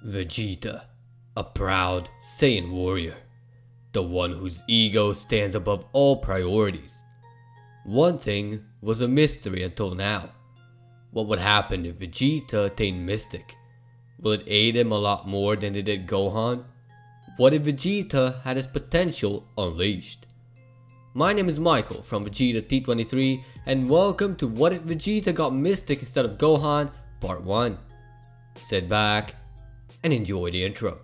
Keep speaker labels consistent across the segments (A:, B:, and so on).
A: Vegeta, a proud Saiyan warrior, the one whose ego stands above all priorities. One thing was a mystery until now. What would happen if Vegeta attained Mystic? Will it aid him a lot more than it did Gohan? What if Vegeta had his potential unleashed? My name is Michael from Vegeta T23 and welcome to What If Vegeta Got Mystic Instead of Gohan Part 1. Sit back and enjoy the intro.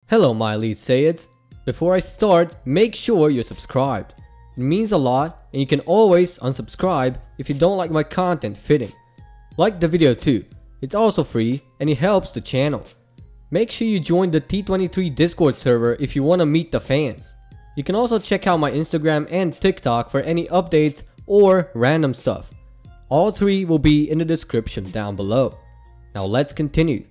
A: Hello my elite Saiyans. Before I start, make sure you're subscribed. It means a lot and you can always unsubscribe if you don't like my content fitting. Like the video too, it's also free and it helps the channel. Make sure you join the T23 Discord server if you want to meet the fans. You can also check out my Instagram and TikTok for any updates or random stuff. All three will be in the description down below. Now let's continue.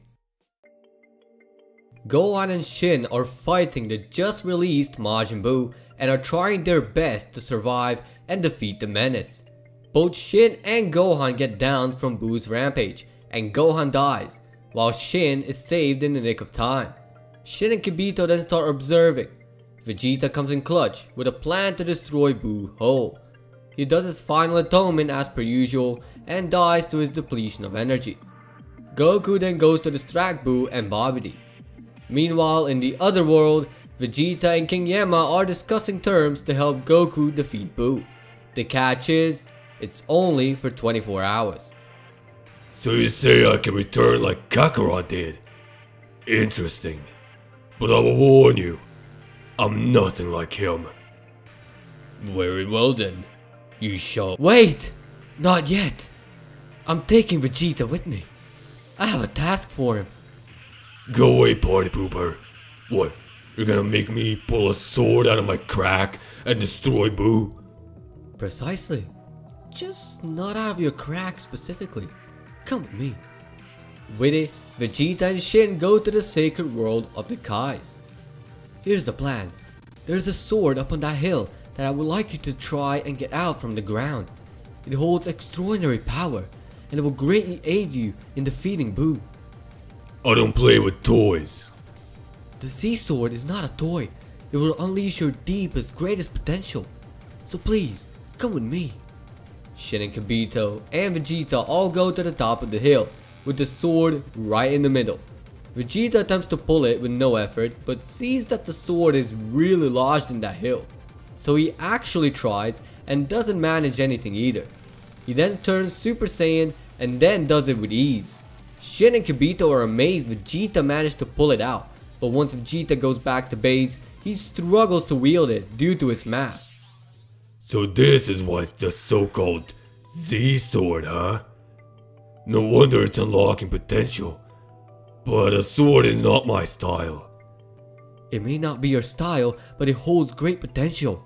A: Gohan and Shin are fighting the just released Majin Buu and are trying their best to survive and defeat the menace. Both Shin and Gohan get down from Buu's rampage and Gohan dies, while Shin is saved in the nick of time. Shin and Kibito then start observing. Vegeta comes in clutch with a plan to destroy Buu whole. He does his final atonement as per usual and dies to his depletion of energy. Goku then goes to distract Buu and Babidi. Meanwhile, in the other world, Vegeta and King Yama are discussing terms to help Goku defeat Buu. The catch is, it's only for 24 hours.
B: So you say I can return like Kakarot did? Interesting. But I will warn you, I'm nothing like him.
A: Very well then, you shall— Wait! Not yet! I'm taking Vegeta with me. I have a task for him.
B: Go away, party pooper. What, you're gonna make me pull a sword out of my crack and destroy Buu?
A: Precisely. Just not out of your crack specifically. Come with me. With it, Vegeta and Shin go to the sacred world of the Kais. Here's the plan. There's a sword up on that hill that I would like you to try and get out from the ground. It holds extraordinary power and it will greatly aid you in defeating Buu.
B: I don't play with toys.
A: The Z-Sword is not a toy. It will unleash your deepest, greatest potential. So please, come with me. Shin and Kibito and Vegeta all go to the top of the hill, with the sword right in the middle. Vegeta attempts to pull it with no effort, but sees that the sword is really lodged in that hill. So he actually tries and doesn't manage anything either. He then turns Super Saiyan and then does it with ease. Shin and Kibito are amazed Vegeta managed to pull it out, but once Vegeta goes back to base, he struggles to wield it due to his mass.
B: So this is why it's the so-called Z-Sword, huh? No wonder it's unlocking potential. But a sword is not my style.
A: It may not be your style, but it holds great potential.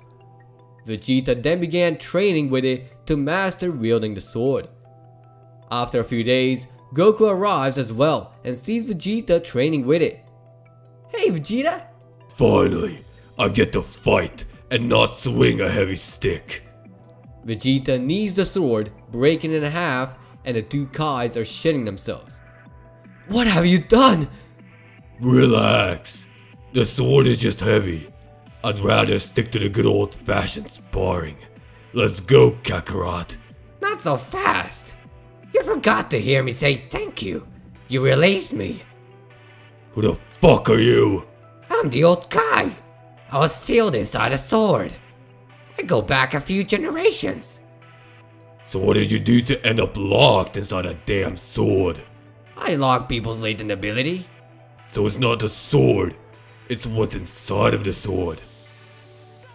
A: Vegeta then began training with it to master wielding the sword. After a few days, Goku arrives as well and sees Vegeta training with it. Hey Vegeta!
B: Finally, I get to fight and not swing a heavy stick.
A: Vegeta knees the sword, breaking it in half, and the two Kais are shitting themselves. What have you done?
B: Relax. The sword is just heavy. I'd rather stick to the good old-fashioned sparring. Let's go, Kakarot.
C: Not so fast. You forgot to hear me say thank you. You released me.
B: Who the fuck are you?
C: I'm the old Kai. I was sealed inside a sword. I go back a few generations.
B: So what did you do to end up locked inside a damn sword?
C: I lock people's latent ability.
B: So it's not the sword, it's what's inside of the sword.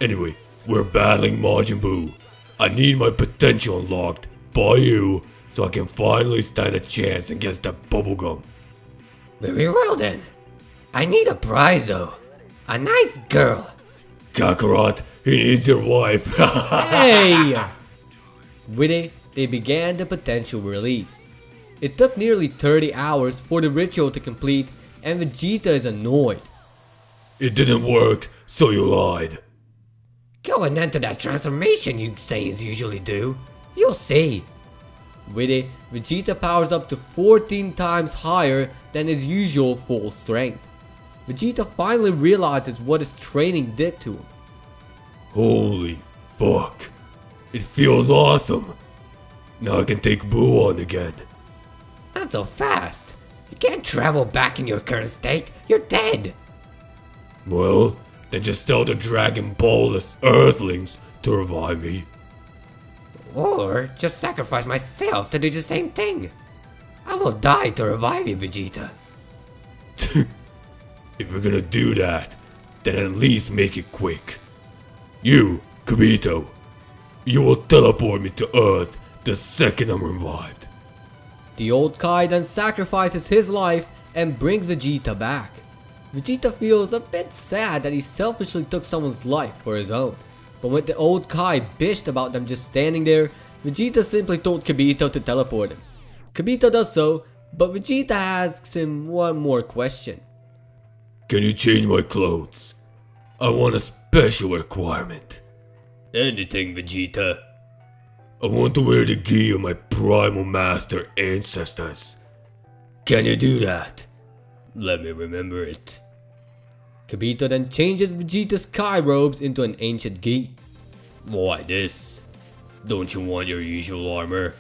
B: Anyway, we're battling Majin Buu. I need my potential unlocked by you so I can finally stand a chance against that bubblegum.
C: Very well then. I need a prize though. A nice girl.
B: Kakarot, he needs your wife.
A: Hey! With it, they began the potential release. It took nearly 30 hours for the ritual to complete, and Vegeta is annoyed.
B: It didn't work, so you lied.
C: Go and enter that transformation you Saiyans usually do. You'll see.
A: With it, Vegeta powers up to 14 times higher than his usual full strength. Vegeta finally realizes what his training did to him.
B: Holy fuck. It feels awesome. Now I can take Buu on again.
C: Not so fast. You can't travel back in your current state. You're dead.
B: Well, then just tell the Dragon Ballless Earthlings to revive me.
C: Or just sacrifice myself to do the same thing. I will die to revive you, Vegeta.
B: If we're gonna do that, then at least make it quick. You, Kibito, you will teleport me to Earth the second I'm revived.
A: The old Kai then sacrifices his life and brings Vegeta back. Vegeta feels a bit sad that he selfishly took someone's life for his own. But when the old Kai bitched about them just standing there, Vegeta simply told Kibito to teleport him. Kibito does so, but Vegeta asks him one more question.
B: Can you change my clothes? I want a special requirement.
A: Anything, Vegeta.
B: I want to wear the gi of my primal master ancestors.
A: Can you do that? Let me remember it. Kibito then changes Vegeta's Kai robes into an ancient gi. Why this? Don't you want your usual armor?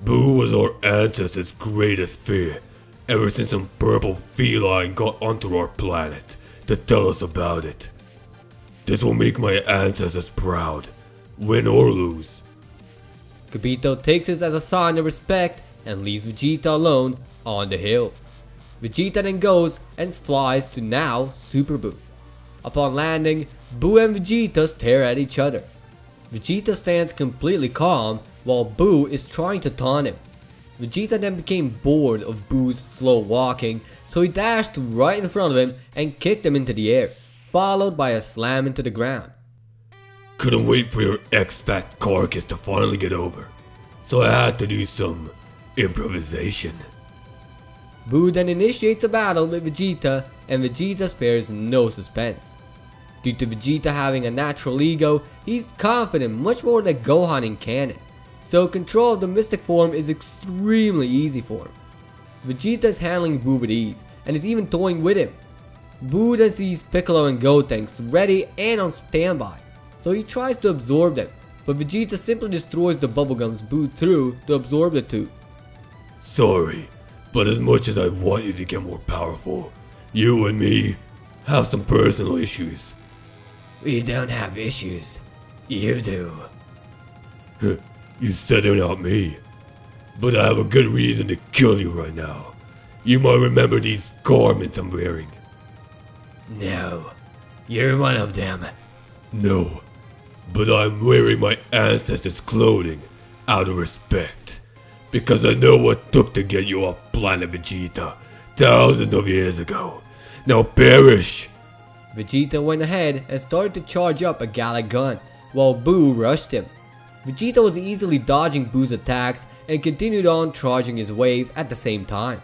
B: Buu was our ancestors' greatest fear, ever since some purple feline got onto our planet to tell us about it. This will make my ancestors proud, win or lose.
A: Kibito takes this as a sign of respect and leaves Vegeta alone on the hill. Vegeta then goes and flies to now Super Buu. Upon landing, Buu and Vegeta stare at each other. Vegeta stands completely calm while Buu is trying to taunt him. Vegeta then became bored of Buu's slow walking, so he dashed right in front of him and kicked him into the air, followed by a slam into the ground.
B: Couldn't wait for your ex-fat carcass to finally get over, so I had to do some improvisation.
A: Buu then initiates a battle with Vegeta, and Vegeta spares no suspense. Due to Vegeta having a natural ego, he's confident much more than Gohan in canon, so control of the mystic form is extremely easy for him. Vegeta is handling Buu with ease, and is even toying with him. Buu then sees Piccolo and Gotenks ready and on standby, so he tries to absorb them, but Vegeta simply destroys the bubblegums Buu threw to absorb the two.
B: Sorry, but as much as I want you to get more powerful, you and me have some personal issues.
C: We don't have issues. You do.
B: You said it, not me. But I have a good reason to kill you right now. You might remember these garments I'm wearing.
C: No, you're one of them.
B: No, but I'm wearing my ancestors' clothing out of respect. Because I know what it took to get you off planet Vegeta thousands of years ago. Now perish!
A: Vegeta went ahead and started to charge up a Gallic gun, while Buu rushed him. Vegeta was easily dodging Buu's attacks and continued on charging his wave at the same time.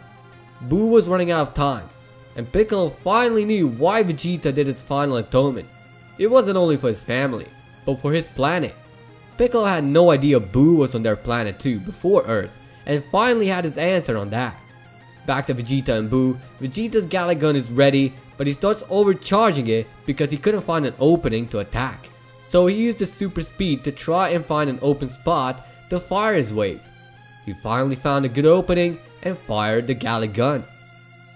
A: Buu was running out of time, and Piccolo finally knew why Vegeta did his final atonement. It wasn't only for his family, but for his planet. Piccolo had no idea Buu was on their planet too before Earth, and finally had his answer on that. Back to Vegeta and Buu, Vegeta's Gallic gun is ready, but he starts overcharging it because he couldn't find an opening to attack. So he used his super speed to try and find an open spot to fire his wave. He finally found a good opening and fired the Gallic gun.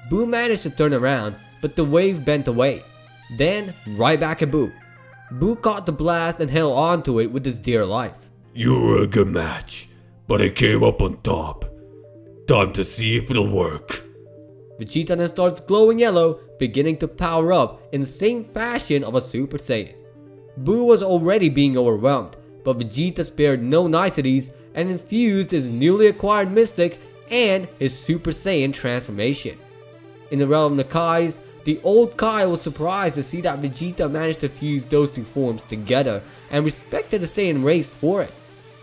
A: Buu managed to turn around, but the wave bent away. Then, right back at Buu. Buu caught the blast and held on to it with his dear life.
B: You were a good match, but I came up on top. Time to see if it'll work.
A: Vegeta then starts glowing yellow, beginning to power up in the same fashion of a Super Saiyan. Buu was already being overwhelmed, but Vegeta spared no niceties and infused his newly acquired Mystic and his Super Saiyan transformation. In the realm of the Kais, the old Kai was surprised to see that Vegeta managed to fuse those two forms together and respected the Saiyan race for it.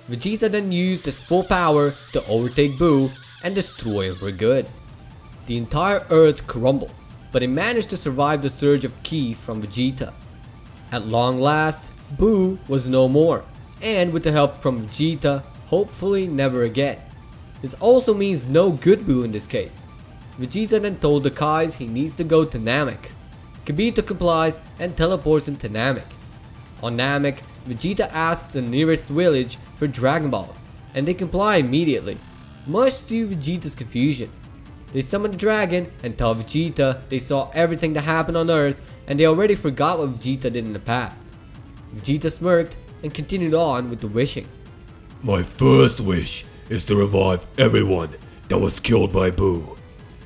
A: Vegeta then used his full power to overtake Buu and destroy him for good. The entire Earth crumbled, but he managed to survive the surge of ki from Vegeta. At long last, Buu was no more, and with the help from Vegeta, hopefully never again. This also means no good Buu in this case. Vegeta then told the Kais he needs to go to Namek. Kibito complies and teleports him to Namek. On Namek, Vegeta asks the nearest village for Dragon Balls, and they comply immediately, much to Vegeta's confusion. They summon the dragon and tell Vegeta they saw everything that happened on Earth and they already forgot what Vegeta did in the past. Vegeta smirked and continued on with the wishing.
B: My first wish is to revive everyone that was killed by Buu.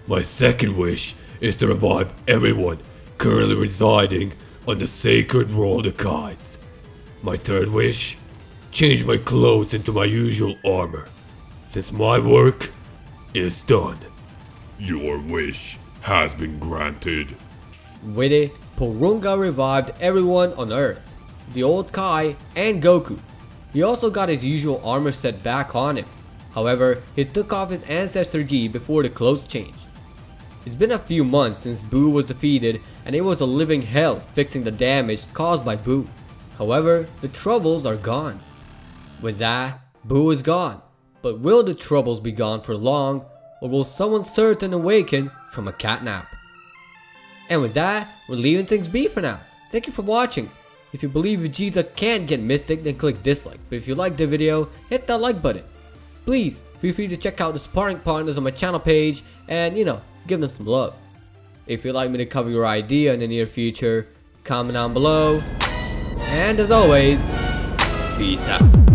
B: My second wish is to revive everyone currently residing on the sacred world of Kais. My third wish, change my clothes into my usual armor, since my work is done.
D: Your wish has been granted.
A: With it, Porunga revived everyone on Earth, the old Kai and Goku. He also got his usual armor set back on him. However, he took off his ancestor gi before the clothes changed. It's been a few months since Buu was defeated and it was a living hell fixing the damage caused by Buu. However, the troubles are gone. With that, Buu is gone. But will the troubles be gone for long, or will someone certain awaken from a catnap? And with that, we're leaving things be for now. Thank you for watching. If you believe Vegeta can't get Mystic, then click dislike. But if you liked the video, hit that like button. Please, feel free to check out the sparring partners on my channel page and, give them some love. If you'd like me to cover your idea in the near future, comment down below. And as always, peace out.